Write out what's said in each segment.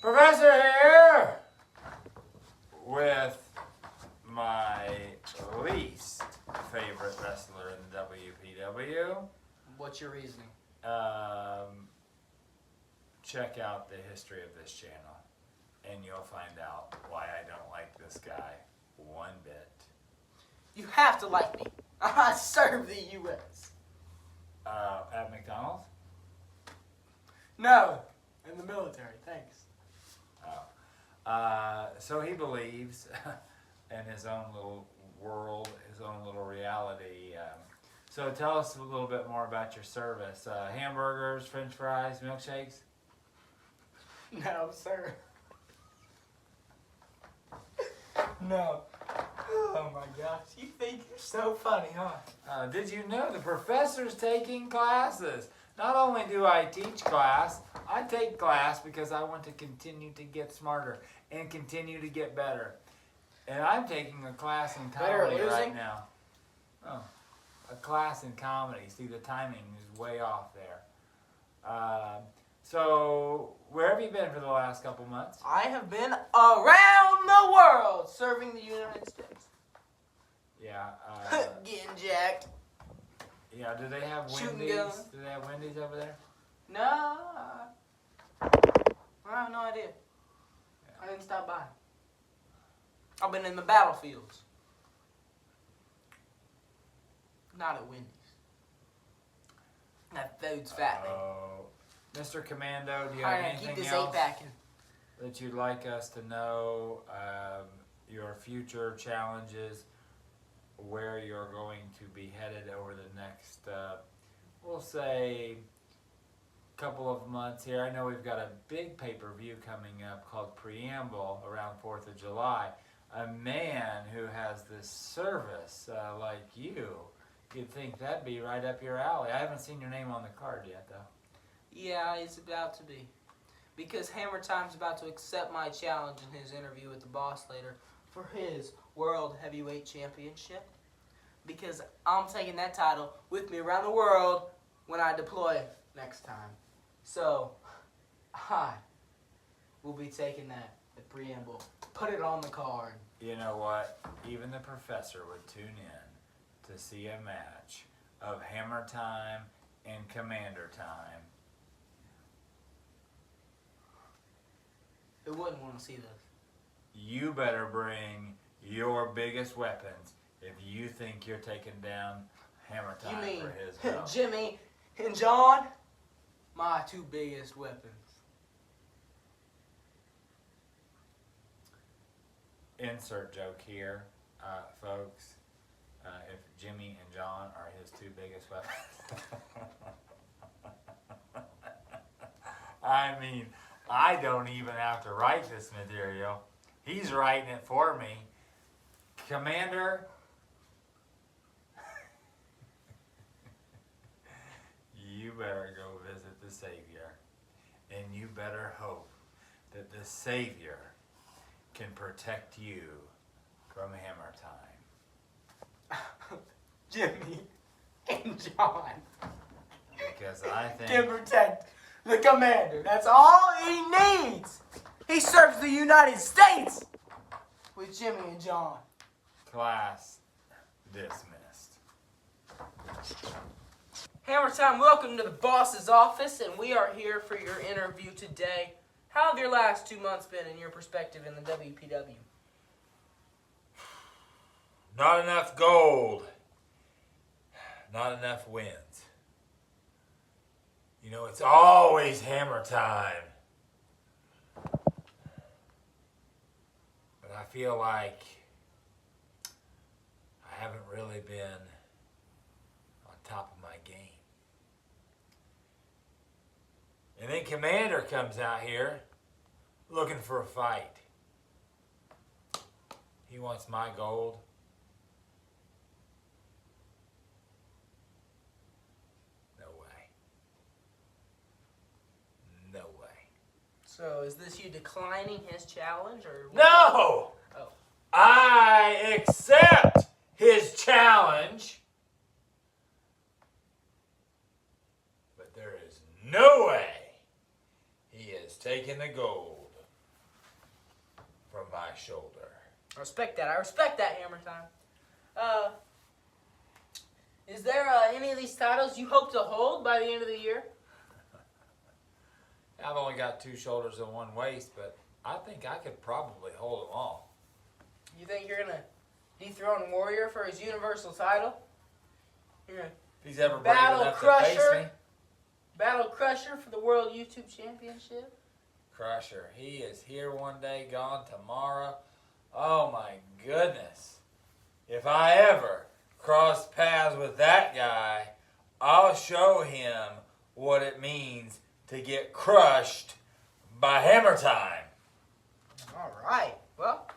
Professor here with my least favorite wrestler in the WPW. What's your reasoning? Check out the history of this channel and you'll find out why I don't like this guy one bit. You have to like me. I serve the U.S. At McDonald's? No, in the military. Thanks. So he believes in his own little world, his own little reality. So tell us a little bit more about your service. Hamburgers, french fries, milkshakes? No, sir. No. Oh my gosh, you think you're so funny, huh? Did you know the professor's taking classes? Not only do I teach class, I take class because I want to continue to get smarter and continue to get better. And I'm taking a class in comedy right now. Oh, a class in comedy. See, the timing is way off there. So, where have you been for the last couple months? I have been around the world serving the United States. Yeah. Getting jacked. Yeah, do they have Shooting Wendy's? guns. Do they have Wendy's over there? No. I have no idea. Yeah. I didn't stop by. I've been in the battlefields. Not at Wendy's. That food's fattening. Mr. Commando, do you have anything keep this else 8-packing. that you'd like us to know? Your future challenges, where you're going to be headed over the next, we'll say, couple of months here. I know we've got a big pay-per-view coming up called Preamble around 4th of July. A man who has this service like you'd think that'd be right up your alley. I haven't seen your name on the card yet, though. Yeah, it's about to be. Because Hammer Time's about to accept my challenge in his interview with the boss later for his World Heavyweight Championship. Because I'm taking that title with me around the world when I deploy next time. So, I will be taking that at Preamble. Put it on the card. You know what? Even the professor would tune in to see a match of Hammer Time and Commander Time. Who wouldn't want to see this? You better bring your biggest weapons if you think you're taking down Hammer Time You mean for his belt. Jimmy and John? My two biggest weapons. Insert joke here, folks. If Jimmy and John are his two biggest weapons. I mean, I don't even have to write this material. He's writing it for me. Commander, you better go visit the Savior. And you better hope that the Savior can protect you from Hammer Time. Jimmy and John Because I think can protect the commander. That's all he needs. He serves the United States with Jimmy and John. class dismissed. Hammer Time, welcome to the boss's office, and we are here for your interview today. How have your last 2 months been in your perspective in the WPW? Not enough gold. Not enough wins. You know, it's always Hammer Time. But I feel like I haven't really been on top of my game. And then Commander comes out here looking for a fight. He wants my gold. No way. So, is this you declining his challenge, or No! Oh. I accept his challenge. But there is no way he is taking the gold. shoulder. I respect that. I respect that, Hammer Time. Is there any of these titles you hope to hold by the end of the year? I've only got 2 shoulders and 1 waist, but I think I could probably hold them all. You think you're going to dethrone Warrior for his Universal title? You're going If he's ever to brave Battle enough to face me. Crusher? Battle Crusher for the World YouTube Championship? Crusher. He is here one day, gone tomorrow. Oh my goodness. If I ever cross paths with that guy, I'll show him what it means to get crushed by Hammer Time. All right. Well,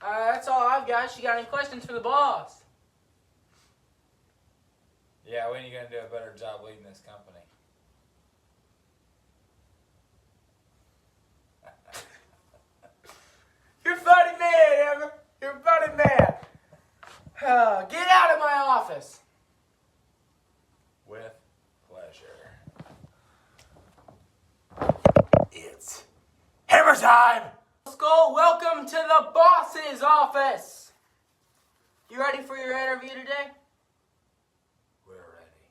that's all I've got. You got any questions for the boss? Yeah, when are you going to do a better job leading this company? You're a funny man, Hammer. You're a funny man. Get out of my office. With pleasure. It's Hammer Time! Skull, welcome to the boss's office. You ready for your interview today? We're ready.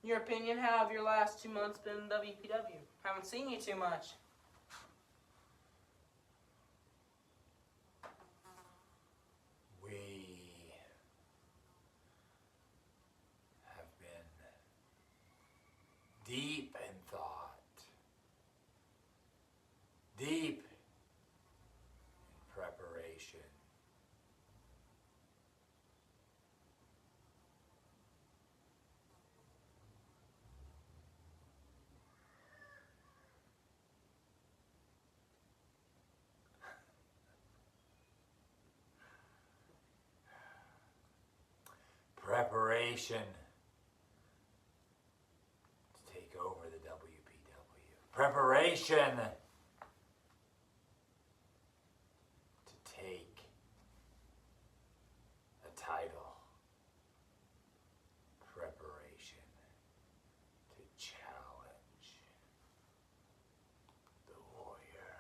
In your opinion, how have your last 2 months been in WPW? Haven't seen you too much. We have been deep in thought, deep in preparation. Preparation to take over the WPW. Preparation to take a title. Preparation to challenge the Warrior.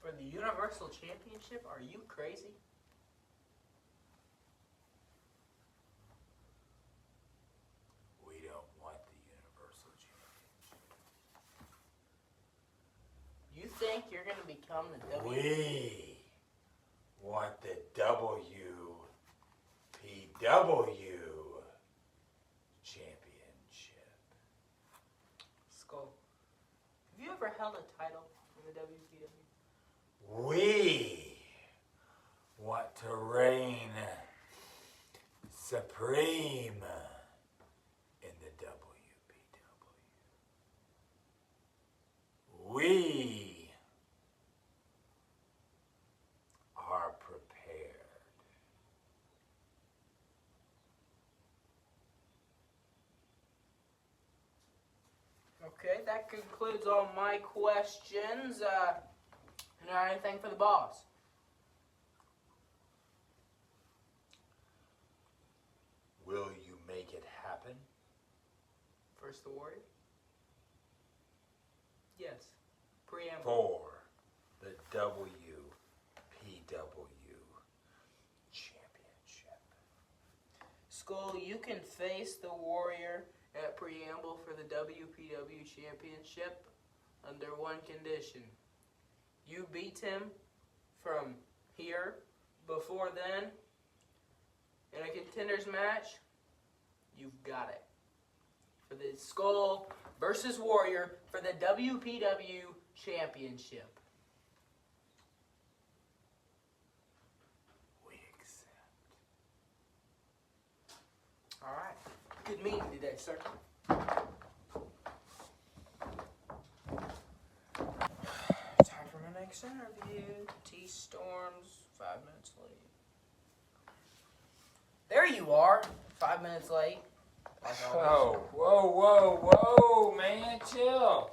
For the Universal Championship? Are you crazy? You think you're going to become the We want the WPW Championship. Skull, have you ever held a title in the WPW? We want to reign supreme in the WPW. We are prepared. Okay, that concludes all my questions. You got anything for the boss? Will you make it happen? First the Warrior? Yes. Preamble. For the WPW Championship. Skull, you can face the Warrior at Preamble for the WPW Championship under one condition. You beat him from here before then in a contenders match, you've got it. For the Skull versus Warrior for the WPW Championship. We accept. All right. Good meeting today, sir. Time for my next interview. T-Storm's 5 minutes late. There you are. 5 minutes late. Like always. Whoa, man, chill.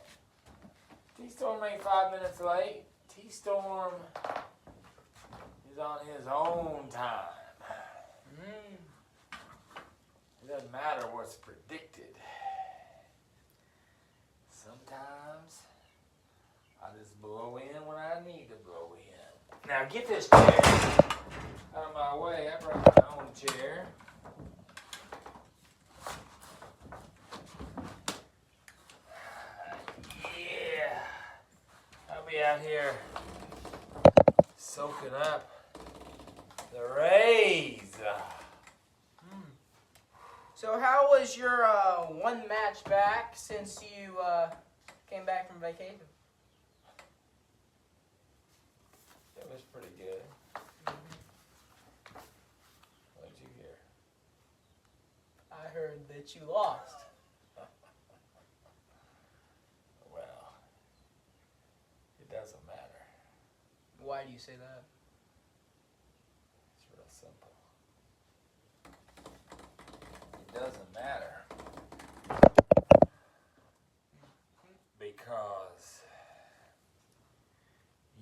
T-Storm ain't 5 minutes late. T-Storm is on his own time. It doesn't matter what's predicted. Sometimes I just believe now get this chair out of my way. I brought my own chair. Yeah. I'll be out here soaking up the rays. So how was your one match back since you came back from vacation? It was pretty good. What did you hear? I heard that you lost. Well, it doesn't matter. Why do you say that? It's real simple. It doesn't matter. Because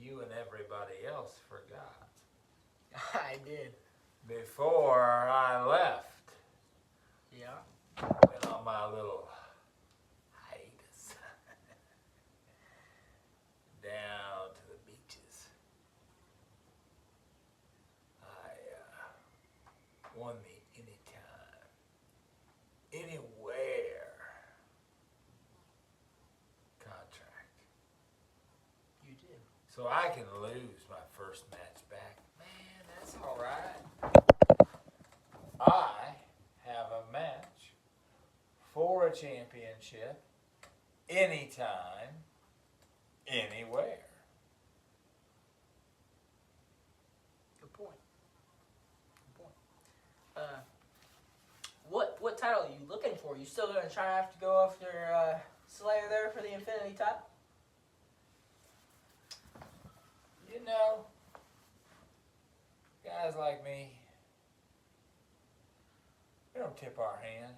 you and everybody else forgot. I did. Before I left, Yeah. went on my little hiatus down to the beaches. I won the anytime, anywhere contract. You did. So I can lose my first match back. Man, that's all right. I have a match for a championship anytime, anywhere. Good point. Good point. What title are you looking for? You still gonna try to have to go after Slayer there for the Infinity title? You know, guys like me, we don't tip our hand.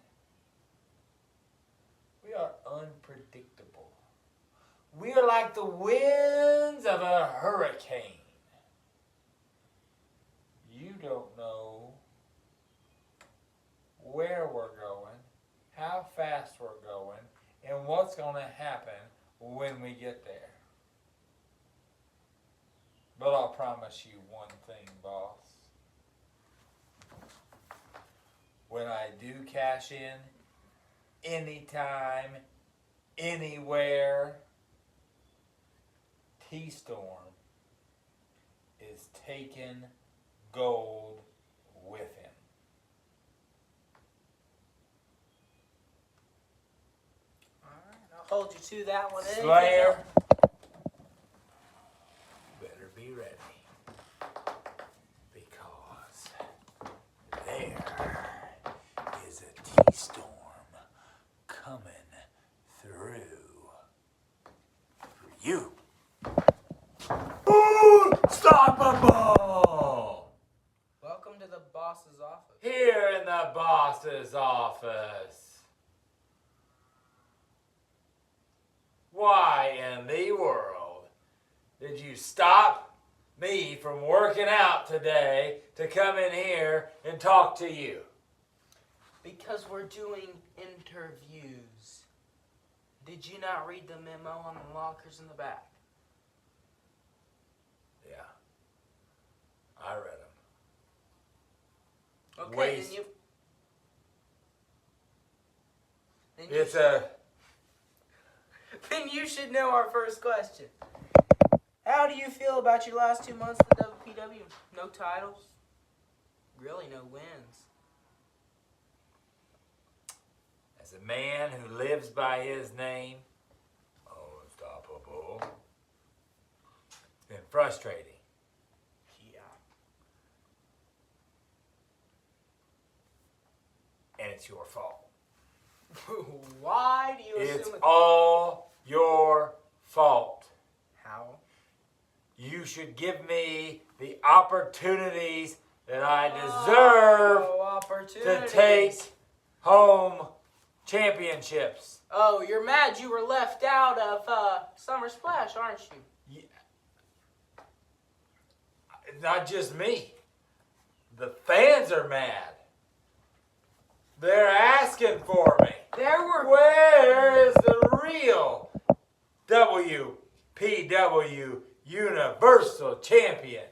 We are unpredictable. We are like the winds of a hurricane. You don't know where we're going, how fast we're going, and what's going to happen when we get there. But I'll promise you one thing, boss. When I do cash in, anytime, anywhere, T-Storm is taking gold with him. Alright, I'll hold you to that one. Slayer, better be ready. Because there is a T-Storm coming through for you. Unstoppable! Welcome to the boss's office. Here in the boss's office. Why in the world did you stop me from working out today to come in here and talk to you? Because we're doing interviews. Did you not read the memo on the lockers in the back? Yeah, I read them. Okay, Waste. Then you should know our first question. How do you feel about your last 2 months at the WPW? No titles, really no wins. As a man who lives by his name, unstoppable, and frustrating. Yeah. And it's your fault. Why do you It's assume all your fault. How? You should give me the opportunities that I deserve to take home championships. Oh, you're mad you were left out of Summer Splash, aren't you? Yeah. Not just me. The fans are mad. They're asking for me. Where is the real WPW Universal Champion?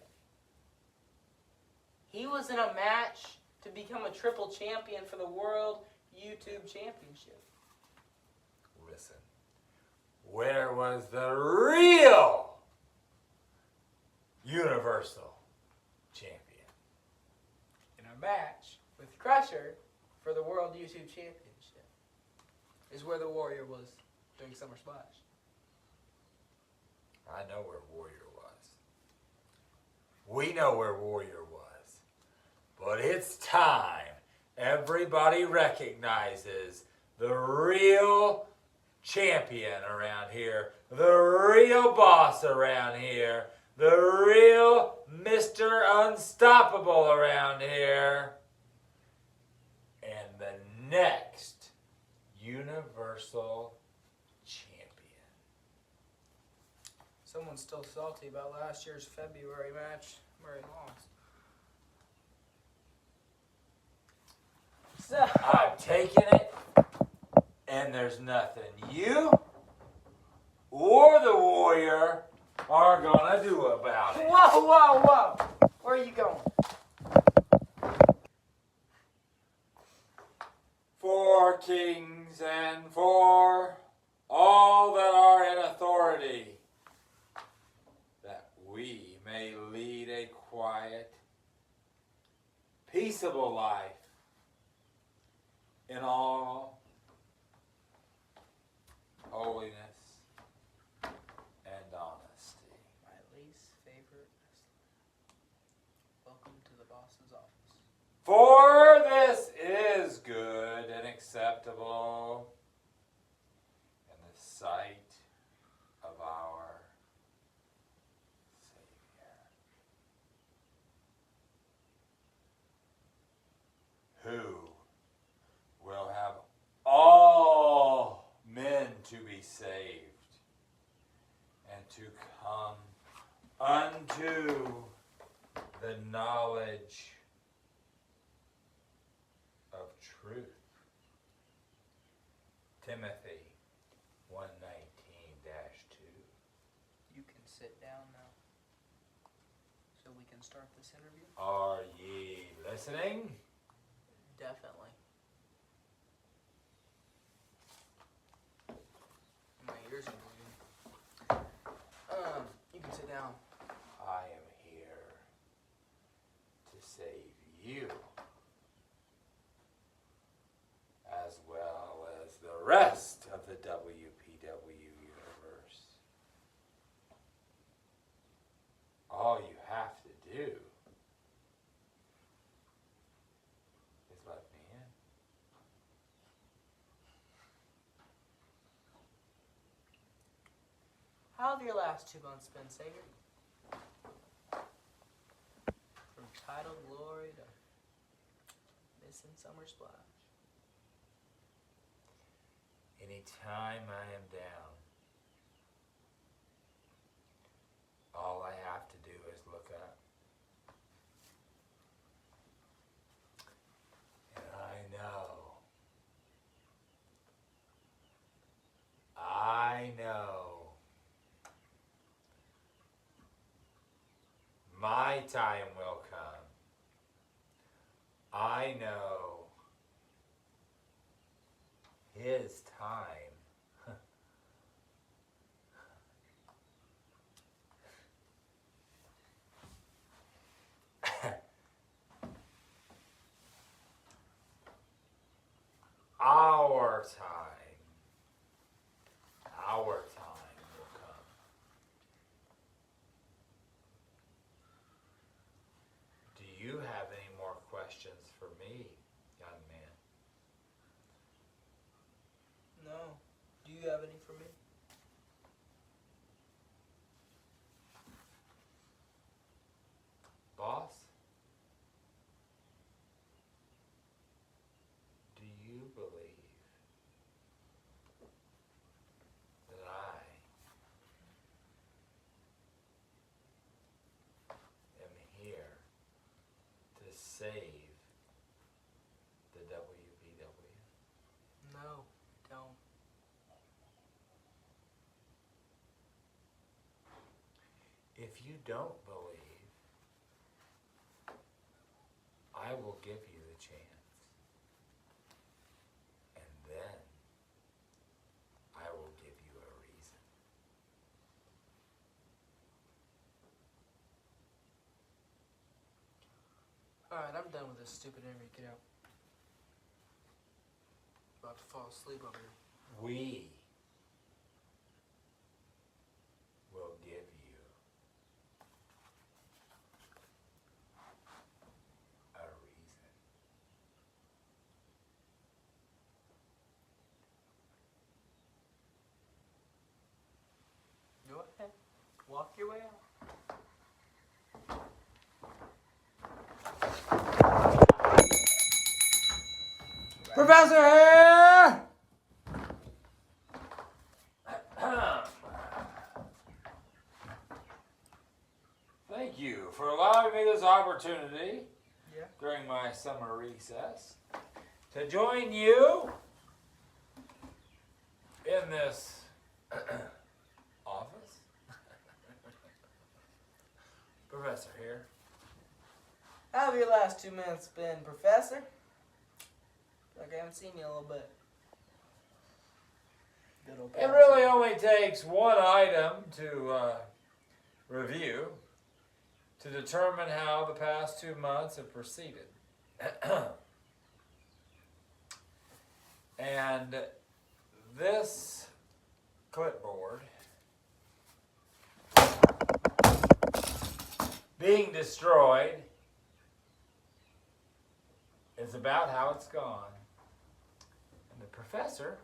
He was in a match to become a triple champion for the World YouTube Championship. Listen, where was the real Universal Champion? In a match with Crusher for the World YouTube Championship is where the Warrior was during Summer Splash. I know where Warrior was. We know where Warrior was. But it's time everybody recognizes the real champion around here, the real boss around here, the real Mr. Unstoppable around here, and the next Universal Champion. Someone's still salty about last year's February match where he lost. So, I've taken it, and there's nothing you or the Warrior are gonna do about it. whoa, whoa, whoa! Where are you going? For kings and for all that are in authority, that we may lead a quiet, peaceable life in all holiness and honesty. My least favorite wrestler. Welcome to the boss's office. For this is good and acceptable in the sight of our Savior, who will have all men to be saved and to come unto the knowledge of truth. Timothy 1:19-2. You can sit down now. So we can start this interview? Are ye listening? Definitely. My ears are bleeding. You can sit down. I am here to save you, as well as the rest of the WPW universe. All you have to do is let me in. How have your last 2 months been, Savior? From Title Glory to missing Summer Splash. Anytime I am down, all I have to do is look up. And I know my time will come. I know his time. Our time will come. Do you have any more questions for me, young man? No. Do you have any for me? Boss? Do you believe that I am here to save the WPW? No, don't. If you don't believe, give you the chance. And then I will give you a reason. Alright, I'm done with this stupid interview. Get out. About to fall asleep over here. We will give you a reason. Go ahead. Walk your way out. Professor here! Thank you for allowing me this opportunity during my summer recess to join you in this office. Professor here. How have your last 2 minutes been, Professor? Like I haven't seen you in a little bit. Good old It really only takes one item to review to determine how the past 2 months have proceeded. And this clipboard being destroyed is about how it's gone. And the professor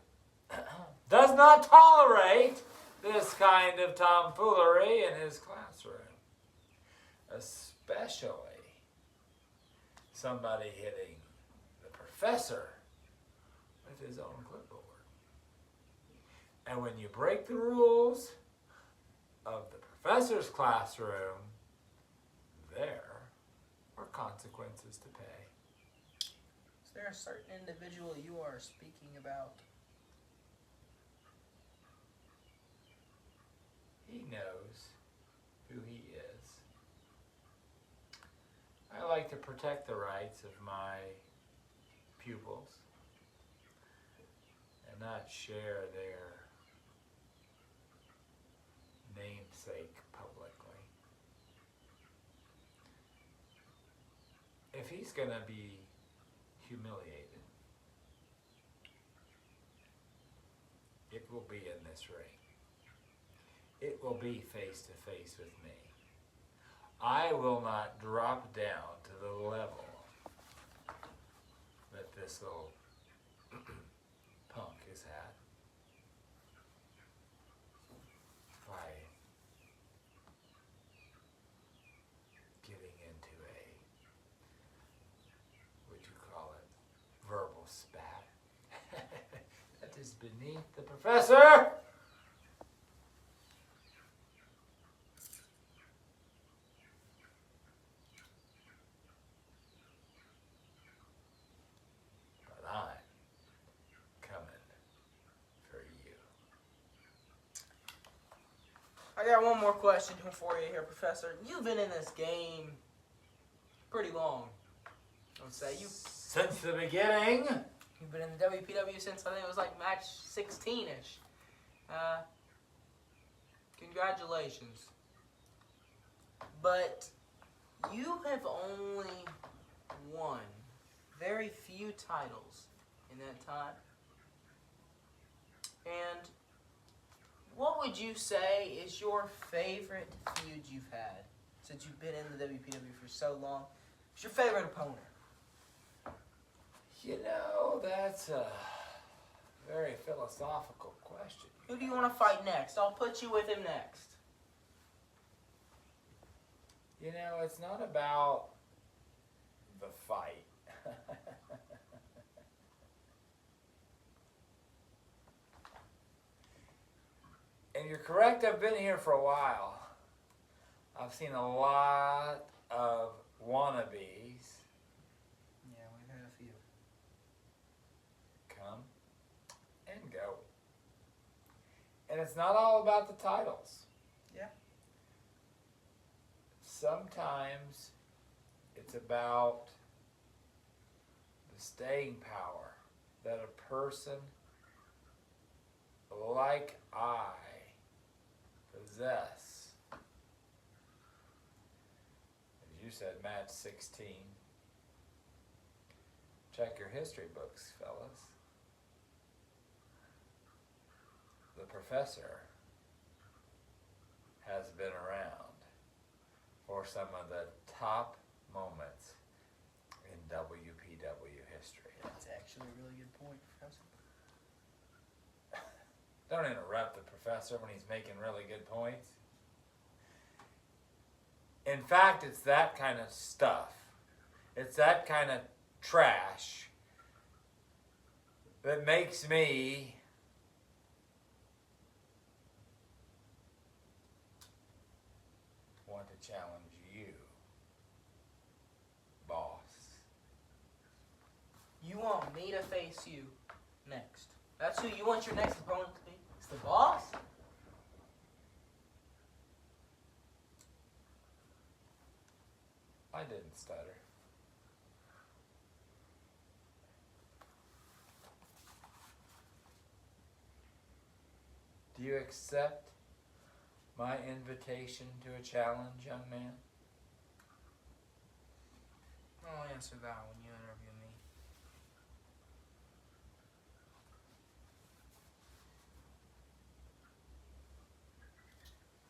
does not tolerate this kind of tomfoolery in his classroom. Especially somebody hitting the professor with his own clipboard. And when you break the rules of the professor's classroom, there are consequences to pay. Is there a certain individual you are speaking about? He knows who he is. I like to protect the rights of my pupils and not share their namesake publicly. If he's going to be humiliated, it will be in this ring. It will be face to face with me. I will not drop down to the level that this little punk is at by getting into a, what you call it, verbal spat. That is beneath the professor. I got one more question for you here, Professor. You've been in this game pretty long. I would say Since the beginning. You've been in the WPW since I think it was like match 16-ish. Congratulations. But you have only won very few titles in that time. And what would you say is your favorite feud you've had since you've been in the WPW for so long? What's your favorite opponent? You know, that's a very philosophical question. Who do you want to fight next? I'll put you with him next. You know, it's not about the fight. And you're correct, I've been here for a while. I've seen a lot of wannabes. Yeah, we've had a few. Come and go. And it's not all about the titles. Yeah. Sometimes it's about the staying power that a person like I possess. As you said, match 16. Check your history books, fellas. The professor has been around for some of the top moments in WPW history. That's actually a really good point, Professor. Don't interrupt the professor when he's making really good points. In fact, it's that kind of stuff. It's that kind of trash that makes me want to challenge you, boss. You want me to face you next. That's who you want your next opponent to be? It's the boss? I didn't stutter. Do you accept my invitation to a challenge, young man? I'll answer that when you interview me.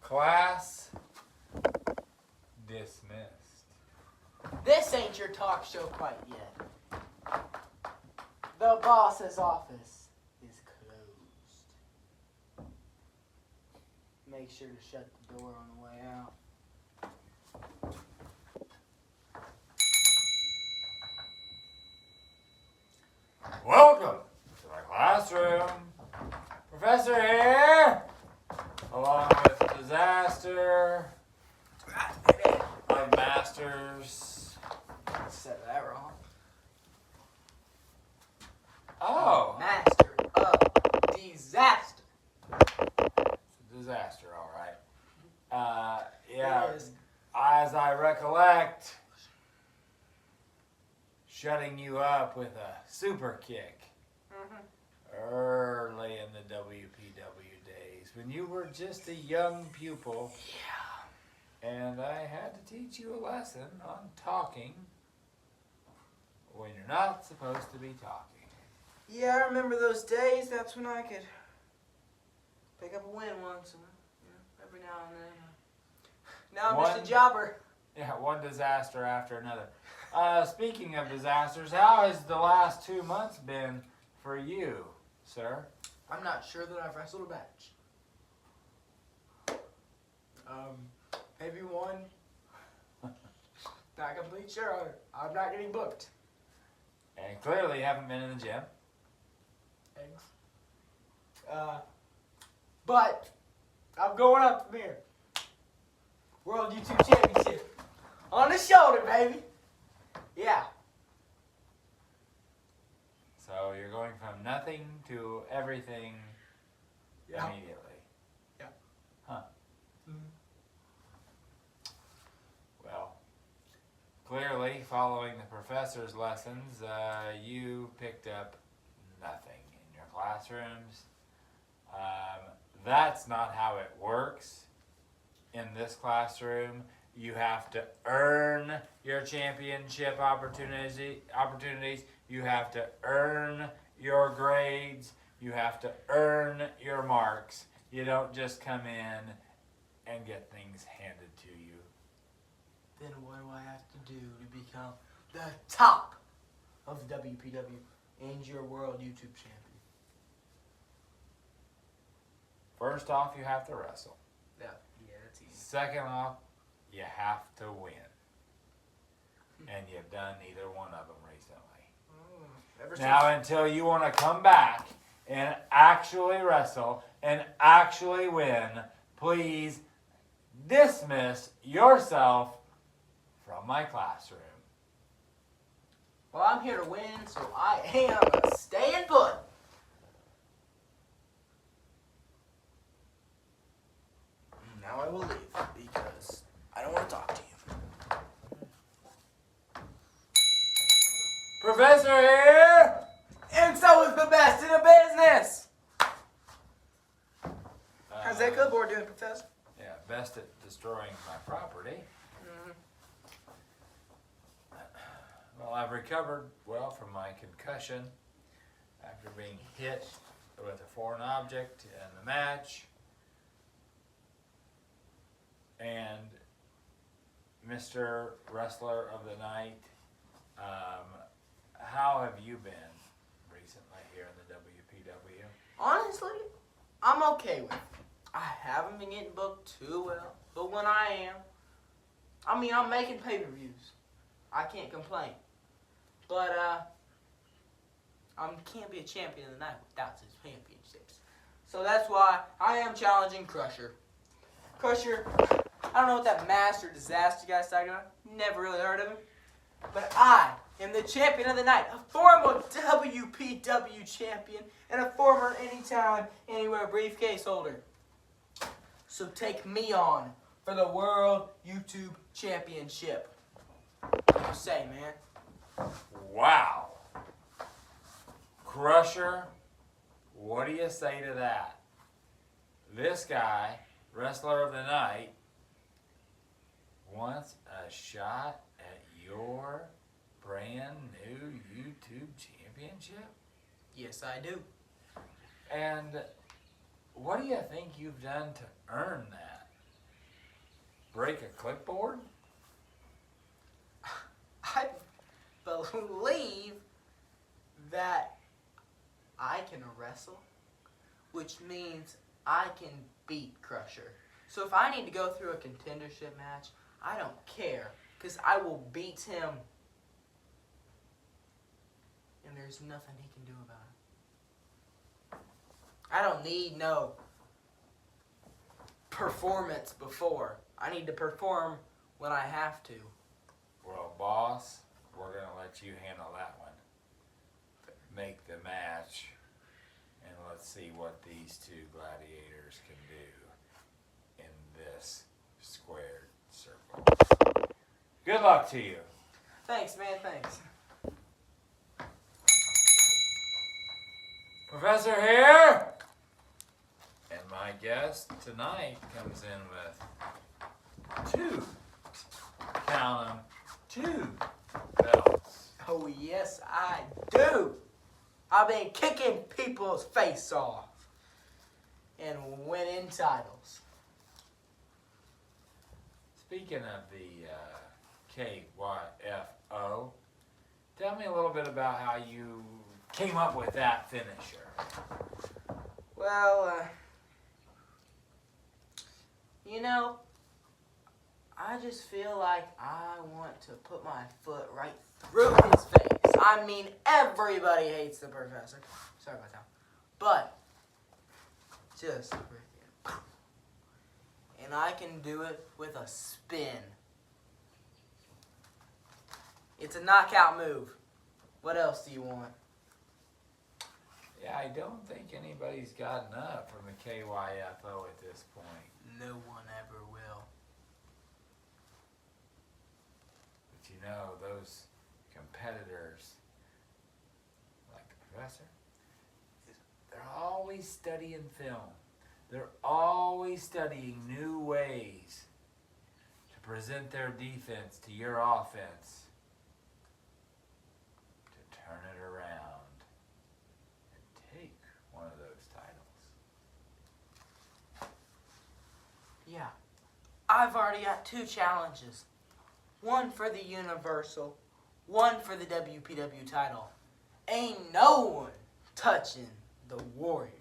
Class dismissed. This ain't your talk show quite yet. The boss's office is closed. Make sure to shut the door on the way out. Welcome to my classroom. Professor here, along with Disaster, of Masters. Said that wrong. Oh, Master of Disaster. Disaster, all right. Yeah, It is. as I recollect, shutting you up with a super kick early in the WPW days when you were just a young pupil. Yeah. And I had to teach you a lesson on talking when you're not supposed to be talking. Yeah, I remember those days. That's when I could pick up a win once, and every now and then. Now I'm just a jobber. Yeah, one disaster after another. Speaking of disasters, how has the last 2 months been for you, sir? I'm not sure that I've wrestled a match. Maybe one. Not completely sure. I'm not getting booked. And clearly you haven't been in the gym. Thanks. But I'm going up from here. World YouTube Championship. On the shoulder, baby. Yeah. So you're going from nothing to everything Yeah. immediately. Yeah. Huh. Mhm. Well, clearly, following the professor's lessons, you picked up nothing in your classrooms. That's not how it works in this classroom. You have to earn your championship opportunities. You have to earn your grades. You have to earn your marks. You don't just come in and get things handed to you. Then what do I have to do to become the top of the WPW and your world YouTube champion? First off, you have to wrestle. Yeah, that's easy. Second off, you have to win. And you've done neither one of them recently. Now, until you want to come back and actually wrestle and actually win, please dismiss yourself from my classroom. Well, I'm here to win, so I am staying put. Now I will leave because I don't want to talk to you. Professor! Professor here! And so is the best in the business! How's that clipboard doing, Professor? Yeah, best at destroying my property. Well, I've recovered well from my concussion after being hit with a foreign object in the match. And Mr. Wrestler of the Night, how have you been recently here in the WPW? Honestly, I'm okay with it. I haven't been getting booked too well, but when I am, I'm making pay-per-views. I can't complain. But, I can't be a champion of the night without his championships. So that's why I am challenging Crusher. Crusher, I don't know what that master disaster guy's talking about. Never really heard of him. But I am the champion of the night, a former WPW champion, and a former Anytime, Anywhere briefcase holder. So take me on for the World YouTube Championship. What do you say, man? Wow. Crusher, what do you say to that? This guy, Wrestler of the Night, wants a shot at your brand new YouTube championship? Yes, I do. And what do you think you've done to earn that? Break a clipboard? I believe that I can wrestle, which means I can beat Crusher. So if I need to go through a contendership match, I don't care, because I will beat him, and there's nothing he can do about it. I don't need no performance before. I need to perform when I have to. Well, boss, we're going to let you handle that one. Make the match, and let's see what these two gladiators can do in this squared circle. Good luck to you. Thanks, man, thanks. Professor here! And my guest tonight comes in with count 'em, two belts. Oh, yes, I do. I've been kicking people's face off and winning titles. Speaking of the KYFO, tell me a little bit about how you came up with that finisher. Well, I just feel like I want to put my foot right through his face. I mean, everybody hates the professor. Sorry about that. But, just right there. And I can do it with a spin. It's a knockout move. What else do you want? Yeah, I don't think anybody's gotten up from the KYFO at this point. No one ever will. But you know, those competitors, like the professor, they're always studying film. They're always studying new ways to present their defense to your offense, to turn it around and take one of those titles. Yeah. I've already got 2 challenges. One for the Universal, one for the WPW title. Ain't no one touching the Warrior.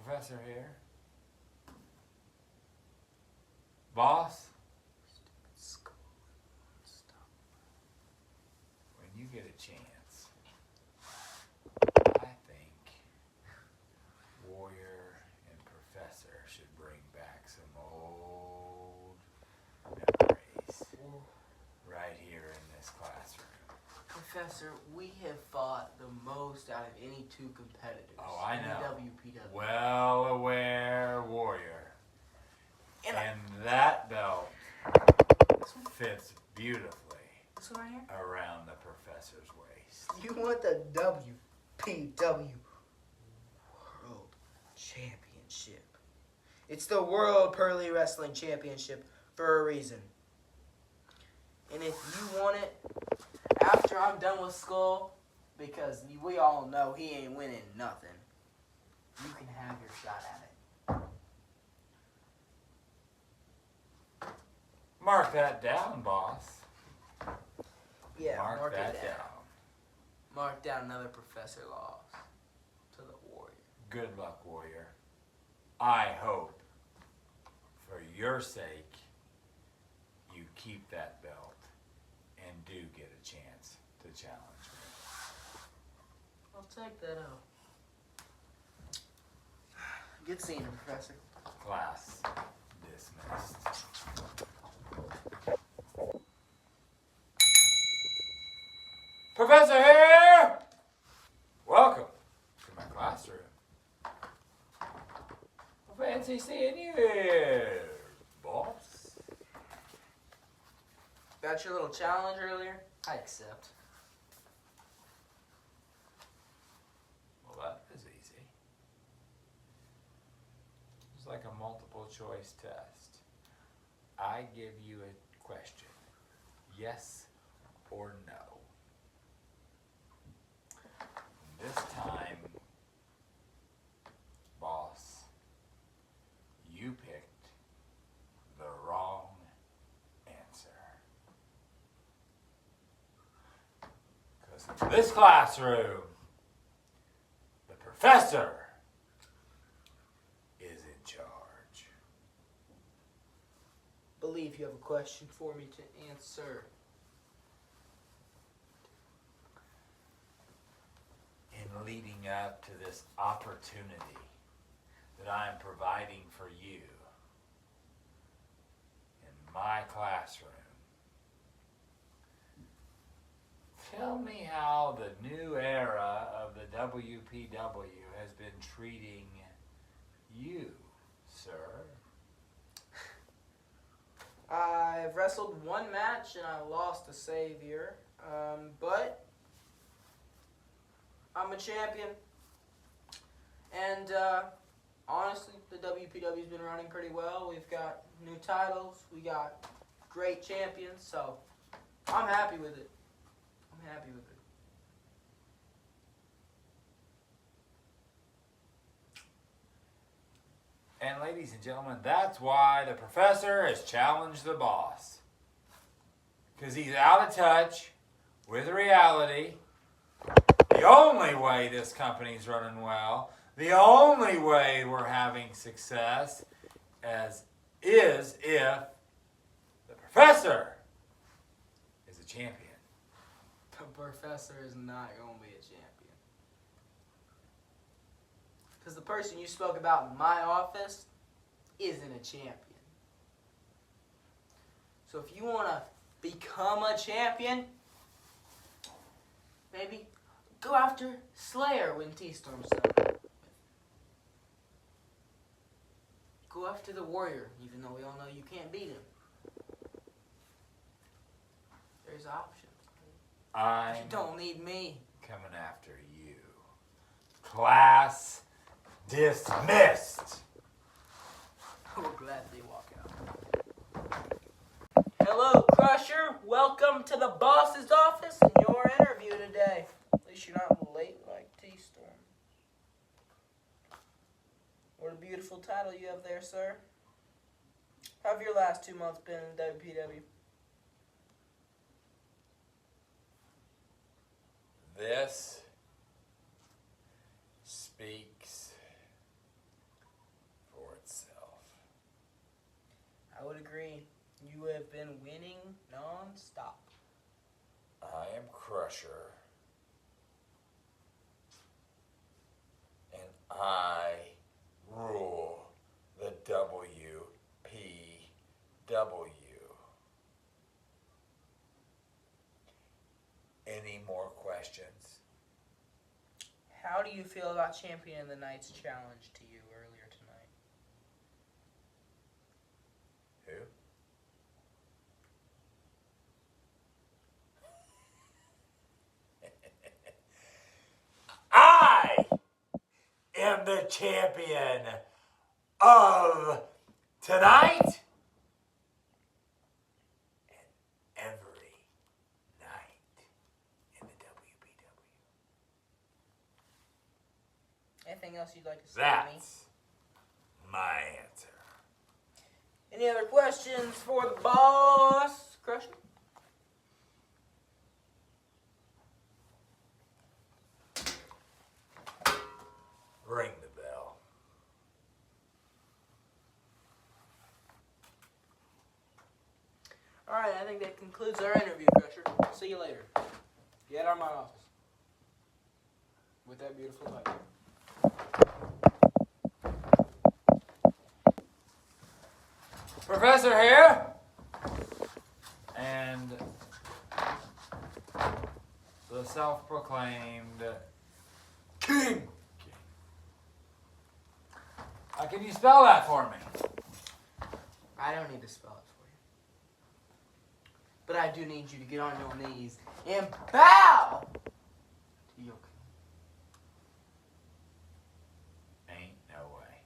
Professor here. Boss, when you get a chance, I think Warrior and Professor should bring back some old memories right here in this classroom. Professor, we have fought the most out of any 2 competitors Oh, I in know. the WPW. Well aware Warrior. And that belt fits beautifully This one right here? around the professor's waist. You want the WPW World Championship. It's the World Pearly Wrestling Championship for a reason. And if you want it, after I'm done with Skull, because we all know he ain't winning nothing, you can have your shot at it. Mark that down, boss. Yeah, Mark that it down. Mark down another professor loss to the Warrior. Good luck, Warrior. I hope, for your sake, you keep that belt and do get a chance to challenge me. I'll take that out. Good seeing you, Professor. Class dismissed. Professor here! Welcome to my classroom. Fancy seeing you here, boss. Got your little challenge earlier? I accept. Well, that is easy. It's like a multiple choice test. I give you a question. Yes or no. This time, boss, you picked the wrong answer. Because in this classroom, the professor is in charge. Believe you have a question for me to answer. In leading up to this opportunity that I am providing for you in my classroom, tell me how the new era of the WPW has been treating you, sir. I've wrestled one match and I lost a savior, but I'm a champion. And honestly, the WPW's been running pretty well. We've got new titles. We got great champions. So I'm happy with it. I'm happy with it. And ladies and gentlemen, that's why the professor has challenged the boss. Because he's out of touch with reality. The only way this company's running well, the only way we're having success is if the professor is a champion. The professor is not going to be a champion. Because the person you spoke about in my office isn't a champion. So if you want to become a champion, maybe go after Slayer when T-Storm's done. Go after the Warrior, even though we all know you can't beat him. There's options. You don't need me. Coming after you. Class dismissed. I will gladly walk out. Hello, Crusher. Welcome to the boss's office and your interview today. At least you're not late like T-Storm. What a beautiful title you have there, sir. How have your last 2 months been in WPW? This speaks for itself. I would agree. You have been winning non-stop. I am Crusher. And I rule the WPW. Any more questions? How do you feel about Champion of the Night's challenge to you earlier tonight? the champion of tonight and every night in the WPW. Anything else you'd like to say to me? That's my answer. Any other questions for the boss, Crusher? Ring the bell. Alright, I think that concludes our interview, Crusher. See you later. Get out of my office. With that beautiful light. Professor here. And the self-proclaimed king. Can you spell that for me? I don't need to spell it for you. But I do need you to get on your knees and bow to your king. Ain't no way.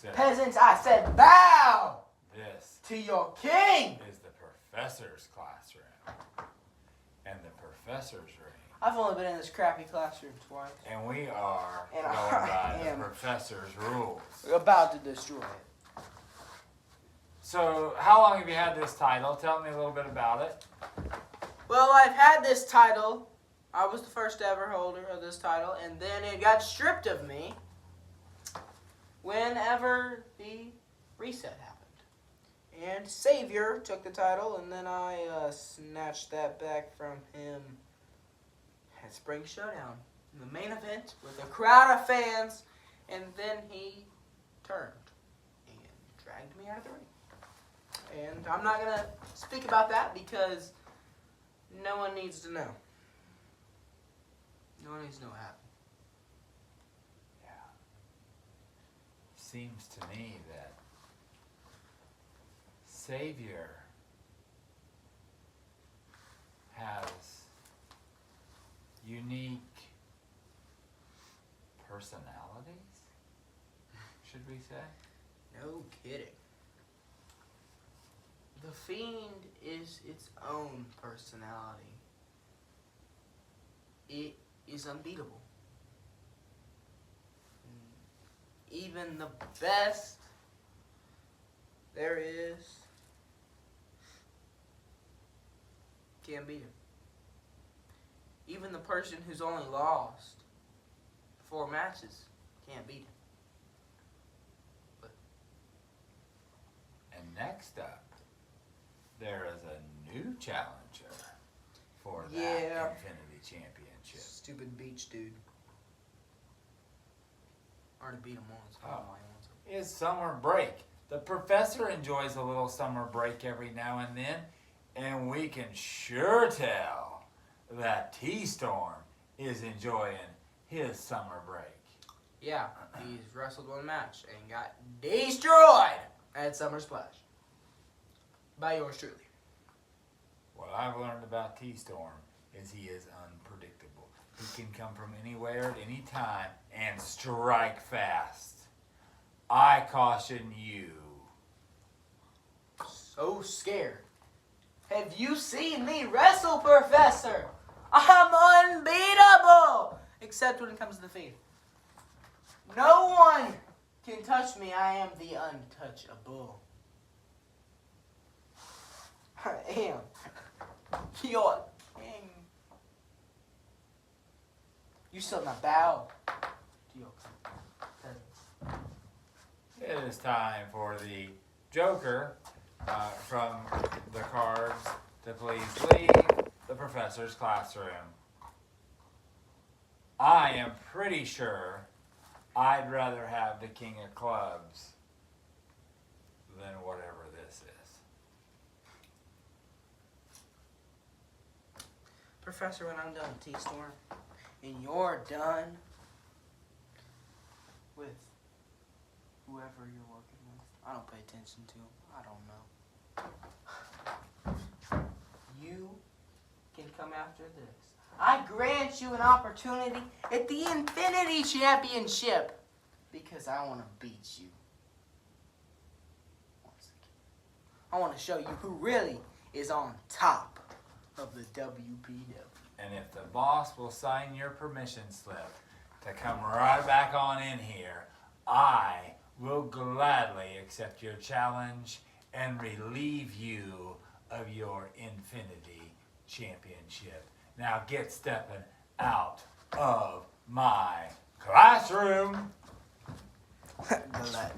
So Peasants, I said bow this to your king. is the professor's classroom. And the professor's room. I've only been in this crappy classroom twice. And we are And going I by the am professor's rules. We're about to destroy it. So, how long have you had this title? Tell me a little bit about it. Well, I've had this title. I was the first ever holder of this title, and then it got stripped of me whenever the reset happened. And Savior took the title, and then I snatched that back from him at Spring Showdown, in the main event with a crowd of fans, and then he turned and dragged me out of the ring. And I'm not going to speak about that because no one needs to know. No one needs to know what happened. Yeah. Seems to me that Savior has unique personalities, should we say? No kidding. The Fiend is its own personality. It is unbeatable. Even the best there is can't beat him. Even the person who's only lost 4 matches can't beat him. And next up, there is a new challenger for that Infinity Championship. Stupid beach dude. Already beat him once. I don't know why he wants it. It's summer break. The professor enjoys a little summer break every now and then, and we can sure tell that T-Storm is enjoying his summer break. Yeah, he's wrestled 1 match and got destroyed at Summer Splash. By yours truly. What I've learned about T-Storm is he is unpredictable. He can come from anywhere at any time and strike fast. I caution you. So scared. Have you seen me wrestle, Professor? I'm unbeatable! Except when it comes to the feet. No one can touch me. I am the untouchable. I am your king. You still not bow to your presence. It is time for the Joker from the cards to please leave the professor's classroom. I am pretty sure I'd rather have the King of Clubs than whatever this is. Professor, when I'm done with T-Storm, and you're done with whoever you're working with, I don't pay attention to him. I don't know. You can come after this. I grant you an opportunity at the Infinity Championship Because I want to beat you. Once again. I want to show you who really is on top of the WPW. And if the boss will sign your permission slip to come right back on in here, I will gladly accept your challenge and relieve you of your Infinity Championship. Now get stepping out of my classroom. Glad.